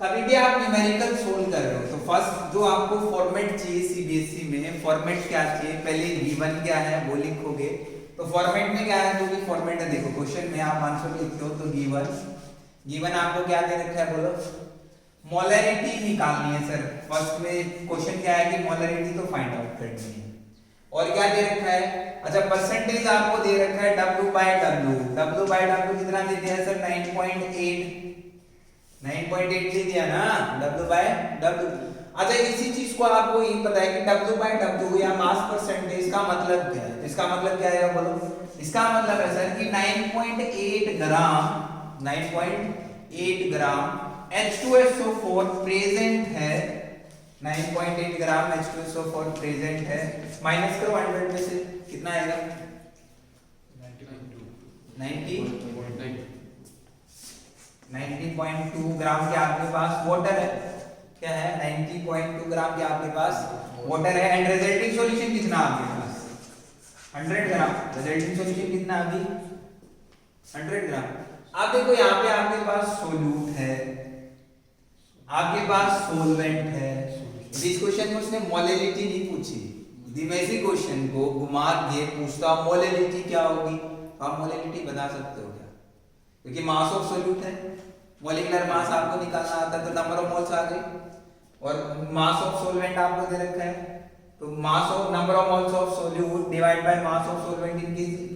कभी भी आप न्यूमेरिकल सोल्व कर रहे हो तो फर्स्ट जो आपको फॉर्मेट चाहिए सीबीएसई में, फॉर्मेट क्या चाहिए, पहले गिवन क्या है वो लिखोगे। तो फॉर्मेट में क्या है, जो भी फॉर्मेट है, देखो क्वेश्चन में आप आंसर लिखते हो तो गिवन आपको क्या दे रखा है, बोलो मोलरिटी निकालनी है सर। फर्स्ट में क्वेश्चन क्या है कि मोलरिटी तो फाइंड आउट करनी है, और क्या दे रखा है, अच्छा परसेंटेज आपको दे रखा है W by W कितना दे दिया है सर, 9.8 दे दिया ना, W by W। अच्छा इसी चीज को आपको ये पता है कि W/W या मास परसेंटेज का मतलब क्या है? इसका मतलब क्या है बोलो? इसका मतलब है सर कि 9.8 ग्राम H2SO4 प्रेजेंट है, 9.8 ग्राम H2SO4 प्रेजेंट है। माइनस करो 100 में से कितना आएगा? 90.2 ग्राम के आपके पास वाटर है। क्या है? 90.2 ग्राम के आपके पास वाटर है। एंड रिजल्टिंग सॉल्यूशन कितना आपके पास? 100 ग्राम। रिजल्टिंग सॉल्यूशन कितना अभी? 100 ग्राम। आप देखो यहाँ पे आपके पास सोल्यूट है, आपके पास सोलवेंट है। इस क्वेश्चन में उसने मोलेलिटी नहीं पूछी, इसी क्वेश्चन को घुमा के पूछता मोलेलिटी क्या होगी, तो आप मोलेलिटी बता सकते हो क्या? क्योंकि मास ऑफ सोल्यूट है, मोलिकुलर मास आपको निकालना आता है तो नंबर ऑफ मोल्स आ गई, और मास ऑफ सोलवेंट आपको दे रखा है तो mass of number of moles of solute divide by mass of solvent in KG,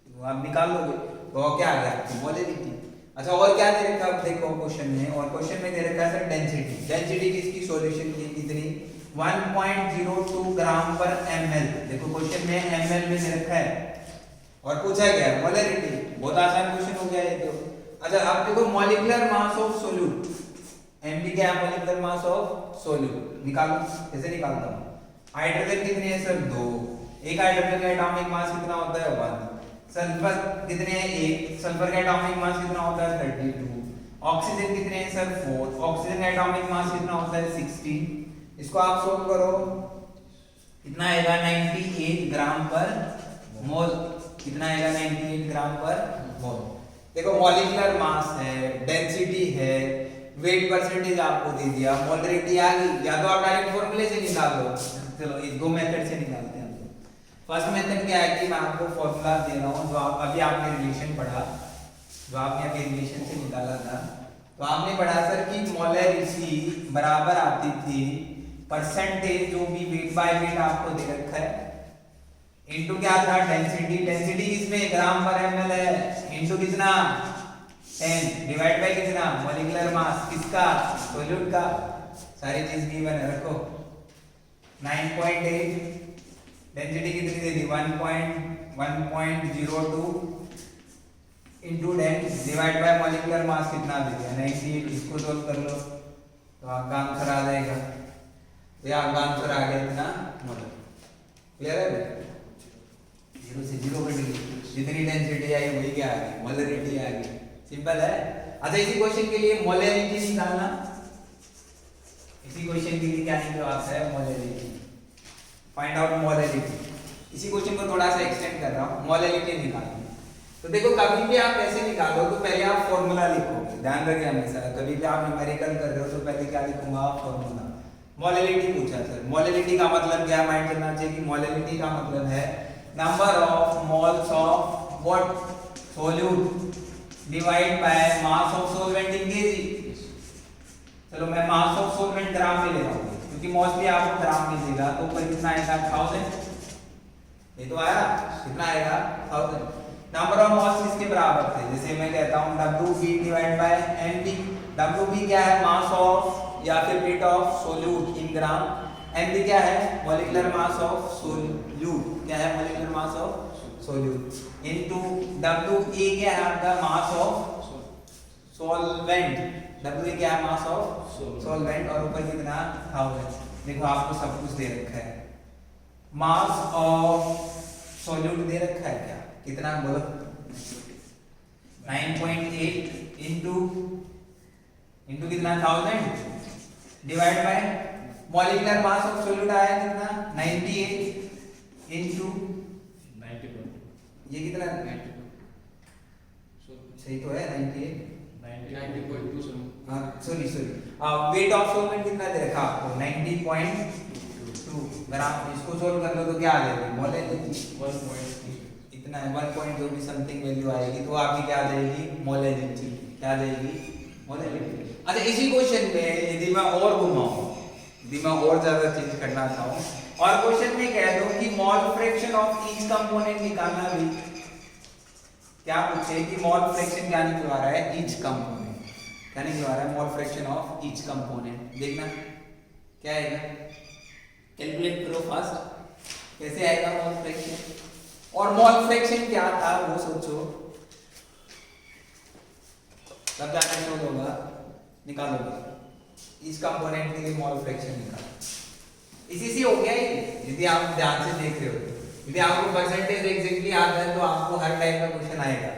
तो आप निकाल लोगे तो क्या आ गया? मोलेलिटी। अच्छा और क्या दे रखा है देखो क्वेश्चन में, और क्वेश्चन में दे रखा है सर डेंसिटी। डेंसिटी किसकी? सॉल्यूशन की कितनी? 1.02 ग्राम पर ml। देखो क्वेश्चन में ml में दे रखा है और पूछा गया है मोलरिटी। बहुत आसान क्वेश्चन हो गया ये तो। अच्छा आप देखो molecular mass of solute, mg क्या है? Molecular mass of solute. निकालो, कैसे निकालता हूं? हाइड्रोजन कितने हैं सर? 2। एक हाइड्रोजन का एटॉमिक मास कितना होता है? 1। सल्फर कितने हैं? 1। सल्फर का एटॉमिक मास कितना होता है? 32। ऑक्सीजन कितने हैं सर? 4। ऑक्सीजन का एटॉमिक मास कितना होता है? 16। इसको आप सोल्व करो, कितना आएगा? 98 ग्राम पर मोल। कितना आएगा? 98 ग्राम पर मोल। देखो मॉलिक्यूलर मास है, डेंसिटी है, वेट परसेंटेज आपको दे दिया, मोलरिटी आ गई। या तो आप डायरेक्ट फॉर्मूले से निकाल लो, चलो इस दो मेथड से निकालते हैं। फर्स्ट मेथड क्या है कि मैं आपको फॉर्मूला दे रहा हूँ जो अभी आपने रिलेशन पढ़ा, जो आपने अभी रिलेशन से निकाला था। तो आपने पढ़ा सर कि मोलरिटी बराबर आती थी परसेंटेज जो भी वेट बाय वेट आपको दे रखा है इनटू क्या था? डेंसिटी। डेंसिटी किसमें? ग्राम पर ml है, इनटू कितना? 10 डिवाइड बाय कितना? मॉलिक्यूलर मास किसका? सोल्यूट का। सारी चीज गिवन है, रखो 9.8। डेंसिटी कितनी दे दी? 1.02 इनटू 10 डिवाइड बाय मॉलिक्यूलर मास कितना दे दिया? 98। इसको सोल्व कर लो तो आपका आंसर आ जाएगा। तो आपका आंसर आ गया इतना मोल। क्लियर है? 0 से 0 कट गई, जितनी डेंसिटी आई वही क्या आ गई? मोलरिटी आ गई। सिंपल है। अच्छा इसी क्वेश्चन के लिए मोलरिटी निकालना, इसी क्वेश्चन के लिए क्या निकला आता है? मोलरिटी। Find out molarity. इसी क्वेश्चन को थोड़ा सा एक्सटेंड कर रहा हूं, मोलरिटी निकालनी। तो देखो कभी भी आप ऐसे निकालो तो पहले आप फॉर्मूला लिखोगे, ध्यान रखिए हमेशा। कभी भी आप न्यूमेरिकल कर रहे हो तो पहले क्या लिखूंगा? फॉर्मूला। मोलरिटी पूछा सर, मोलरिटी का मतलब क्या माइंड करना चाहिए कि मोलरिटी का मतलब है number of moles of what? Solute divide by mass of solvent in KG. चलो मैं मास ऑफ सोलवेंट ग्राम में ले रहा हूं क्योंकि मोस्टली आपको ग्राम में देगा, तो ऊपर कितना आएगा? 1000। ये तो आया, कितना आएगा? 1000। नंबर ऑफ मोल्स किसके बराबर थे? जैसे मैं कहता हूं WB divide by MB। WB क्या है? मास ऑफ या फिर wait of solute in gram. MB क्या है? Molecular mass of solute. क्या है? Molecular mass of solute into WA क्या है आपका? मास ऑफ सॉल्वेंट। WA क्या है? Mass of solvent. और ऊपर कितना? 1000। देखो आपको सब कुछ दे रखा है। मास ऑफ सोल्यूट दे रखा है क्या? कितना बोलो? 9.8 इनटू कितना? 1000 divide by molecular mass of solute आया कितना? 98 इनटू 90। ये कितना? 90। सही तो है 98। 90.2। हां सॉरी वेट ऑफ सोल्वेंट कितना दे रखा आपको? 90.2 ग्राम। इसको सोल्व कर लो तो क्या आ जाएगा? मोलरिटी 1. इतना है 1. जो भी समथिंग वैल्यू आएगी तो आपकी क्या आ जाएगी? मोलरिटी। क्या आ जाएगी? मोलरिटी। अच्छा इसी क्वेश्चन में यदि मैं और घुमाऊं, यदि मैं और ज्यादा चेंज करना चाहूं और क्वेश्चन में कह दूं कि मोल फ्रैक्शन ऑफ ईच कंपोनेंट निकालना भी, क्या पूछे कि मोल फ्रैक्शन क्या निकलवा रहा है? Each component. क्या निकलवा रहा है? मोल फ्रैक्शन ऑफ ईच कंपोनेंट। देखना क्या आएगा? कैलकुलेट करो फास्ट, कैसे आएगा मोल फ्रैक्शन? और मोल फ्रैक्शन क्या था वो सोचो, तब जाके शोध होगा, निकालोगे इस कंपोनेंट के लिए मोल फ्रैक्शन निकालो। इसी से हो गया ये, यदि आप ध्यान से देख रहे हो, यदि आपको परसेंटेज एग्जैक्टली आता है तो आपको हर टाइप का क्वेश्चन आएगा।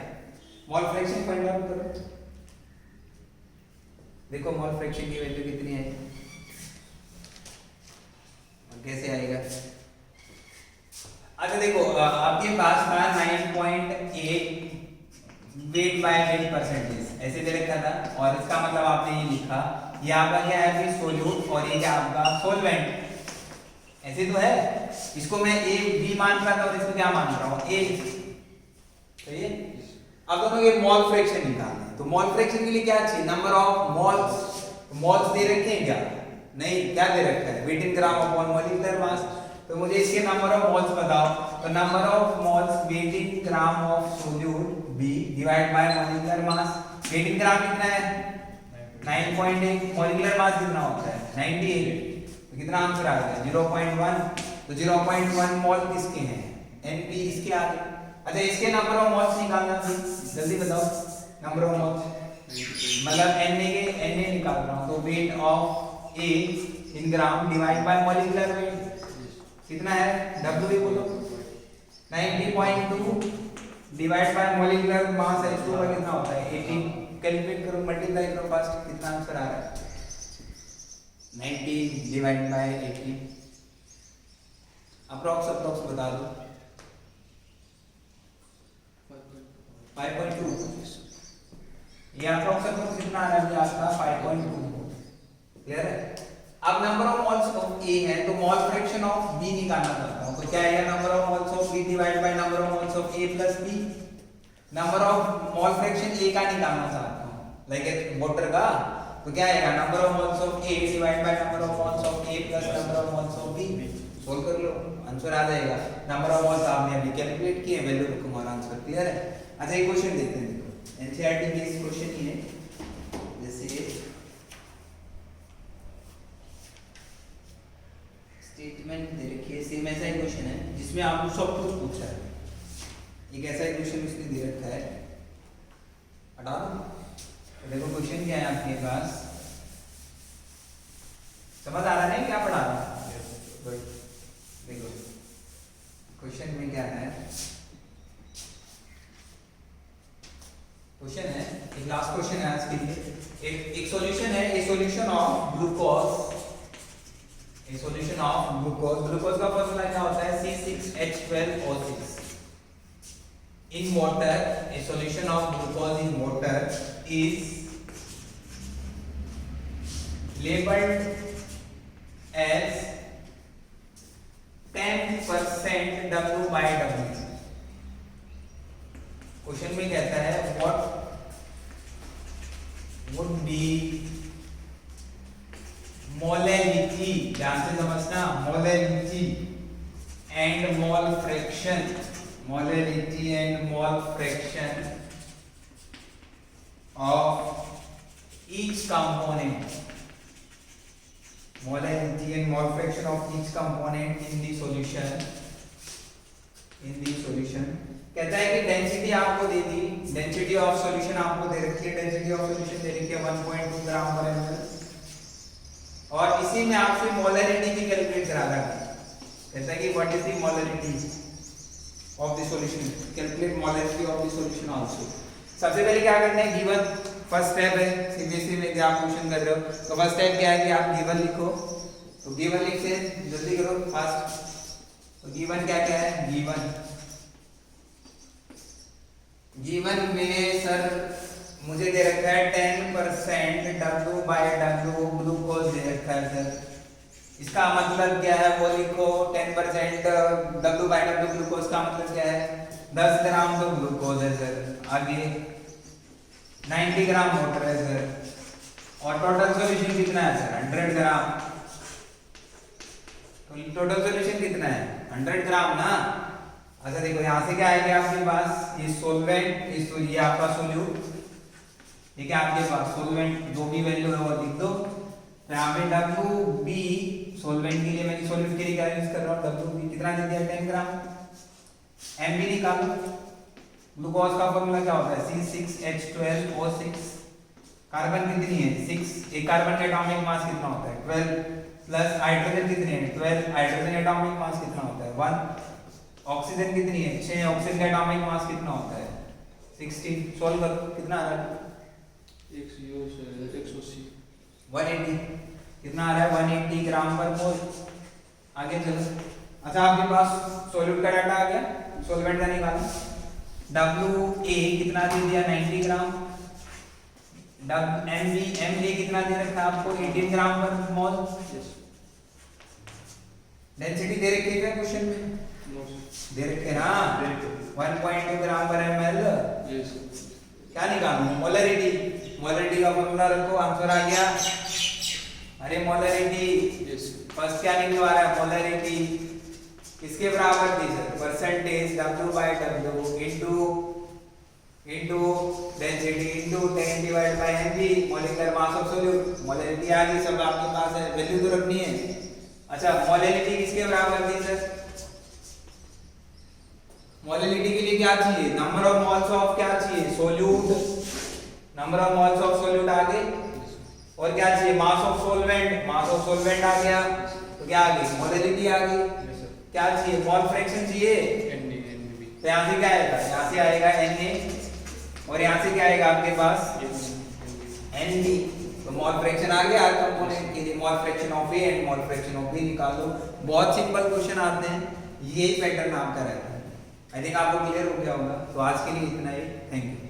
मोल फ्रैक्शन फाइंड आउट करो, देखो मोल फ्रैक्शन की वैल्यू कितनी है और कैसे आएगा। अच्छा देखो, आपके पास था 9.8 वेट बाय वेट परसेंटेज ऐसे दे रखा था, और इसका मतलब आपने ये लिखा, ये आपका क्या है अभी सोल्यूट और ये क्या आपका सोलवेंट, ऐसे तो है। इसको मैं ए बी मान रहा था और इसको क्या मान रहा हूँ ए, सही है। अब दोनों ये मोल फ्रैक्शन निकालना है, तो मोल फ्रैक्शन के लिए क्या चाहिए? Number of moles. मोल्स दे रखे हैं क्या? नहीं, क्या दे रखा है? Weight in gram upon molecular mass. तो मुझे इसके नंबर ऑफ मोल्स बताओ, तो number of moles weight in gram of solute B divide by molecular mass. Weight in gram कितना है? 9.8। मॉलिक्यूलर मास कितना होता है? 98। तो कितना आंसर आ गया? 0.1। तो 0.1 मोल किसके हैं? Np इसके आगे। अच्छा इसके नंबर ऑफ मोल्स निकालना है, जल्दी बताओ नंबर ऑफ मोल्स, मतलब Na के Na निकाल रहा हूं, तो weight of A in gram divide by molecular wait कितना है? W भी बोलो। 90.2 divide by molecular mass H2 का कितना होता है? 18। कैलकुलेट करो, मल्टीप्लाई करो फास्ट, कितना आंसर आ रहा है? 90 डिवाइड बाय 18, अप्रॉक्स बता दो। 5.2। ये अप्रॉक्स कितना आ रहा है आपका? 5.2। क्लियर है? अब number of moles of A है, तो मोल फ्रैक्शन ऑफ B निकालना चाहता हूं, तो क्या आएगा? Number of moles of B divide by number of moles of A plus B। Number of mole fraction A का निकालना चाहता हूं, लाइक वाटर का, तो क्या आएगा? Number of moles of A divide by number of moles of A plus number of moles of B। Solve कर लो, answer आ जाएगा। नंबर ऑफ मोल्स आपने अभी कैलकुलेट किए, वैल्यू रखो, हमारा आंसर क्लियर है। अच्छा एक क्वेश्चन देखते हैं, देखो एनसीईआरटी बेस्ड क्वेश्चन ही है, जैसे स्टेटमेंट दे रखी है, सेम ऐसा ही क्वेश्चन है जिसमें आपको सब कुछ पूछा है, एक ऐसा ही क्वेश्चन इसने दे रखा है, हटा दो। देखो क्वेश्चन क्या है आपके पास, समझ आ रहा है क्या पढ़ा रहा? देखो क्वेश्चन में क्या है, क्वेश्चन है एक लास्ट क्वेश्चन है आज के लिए, एक सॉल्यूशन है, ए solution of glucose, A solution of glucose, glucose का फॉर्मूला क्या होता है? C6H12O6 in water, a solution of glucose in water is labeled as 10% W by W। Question में कहता है what would be मोलैलिटी, ध्यान से समझना, molality and mole fraction, molality and mole fraction of each component, molality and mole fraction of each component in the solution, in the solution. कहता है कि density आपको दे दी, डेंसिटी ऑफ सॉल्यूशन आपको दे रखी है, डेंसिटी ऑफ सॉल्यूशन दे रखी है 1.2 ग्राम per ml, और इसी में आपसे मोलैरिटी की कैलकुलेट करा रहा है। कहता है कि what is the molarity of the solution, calculate molarity of the solution also. सबसे पहले क्या करना है, गिवन फर्स्ट स्टेप है, सीबीएसई में क्या आप क्वेश्चन कर रहे हो, तो फर्स्ट स्टेप क्या है कि आप गिवन लिखो, तो गिवन लिख से जल्दी करो फास्ट। तो गिवन क्या क्या है, गिवन में सर मुझे दे रखा है 10% W by W ग्लूकोज दे रखा है सर, इसका मतलब क्या है वो लिखो, 10% W by W ग्लूकोज का मतलब क्या है? 10 ग्राम तो ग्लूकोज है सर, आगे 90 ग्राम वाटर है सर, और टोटल सॉल्यूशन कितना है सर? 100 ग्राम। तो टोटल सॉल्यूशन कितना है? 100 ग्राम ना। अच्छा देखो यहाँ से क्या आएगा आपके पास, ये सोलवेंट, ये आपका सोल्यूट, ठीक है, आपके पास सोलवेंट जो भी वैल्यू है वो लिख दो, तो यहाँ पे WB सॉल्वेंट के लिए मैं सॉल्यूट के लिए क्या यूज कर रहा हूँ WB कितना दे दिया 10 ग्राम MB निकालो ग्लूकोज का फॉर्मूला क्या होता है C6H12O6 कार्बन कितनी है 6 एक कार्बन का एटॉमिक मास कितना होता है 12 प्लस हाइड्रोजन कितनी है 12 हाइड्रोजन एटॉमिक मास कितना होता है 1 ऑक्सीजन कितनी है 6 ऑक्सीजन का एटॉमिक मास कितना होता है 16 सॉल्व करो कितना आ रहा है 180 कितना आ रहा है 180 ग्राम पर मोल आगे चलो अच्छा आपके पास सॉल्यूट का डाटा आ गया सॉल्वेंट का निकालो WA कितना दे दिया 90 ग्राम MB कितना दे रखा है आपको 18 ग्राम पर मोल डेंसिटी दे रखी है क्या क्वेश्चन में दे रखे ना 1.2 ग्राम पर ml क्या निकालूं मोलरिटी का फॉर्मूला रखो आंसर आ गया अरे मोलरिटी फर्स्ट क्या निकलवा रहा है मोलरिटी किसके बराबर थी sir percentage W/W into density into 10 divide by mv molecular mass of solute molarity आ गई सब आपके पास है वैल्यू तो रखनी है अच्छा मोलरिटी किसके बराबर थी सर मोलरिटी के लिए क्या चाहिए नंबर ऑफ मोल्स ऑफ क्या चाहिए solute number of moles of solute आ गए और क्या चाहिए मास ऑफ सॉल्वेंट आ गया तो क्या आ गई मोलरिटी आ गई क्या चाहिए मोल फ्रैक्शन चाहिए तो यहाँ से क्या आएगा यहाँ से आएगा Na और यहाँ से क्या आएगा आपके पास Nb तो मोल फ्रैक्शन आ गया हर कंपोनेंट के लिए मोल fraction of A and mole fraction of B निकाल लो बहुत सिंपल क्वेश्चन आते हैं यही पैटर्न आपका रहता है आई थिंक आपको क्लियर हो गया होगा तो आज के लिए इतना ही थैंक यू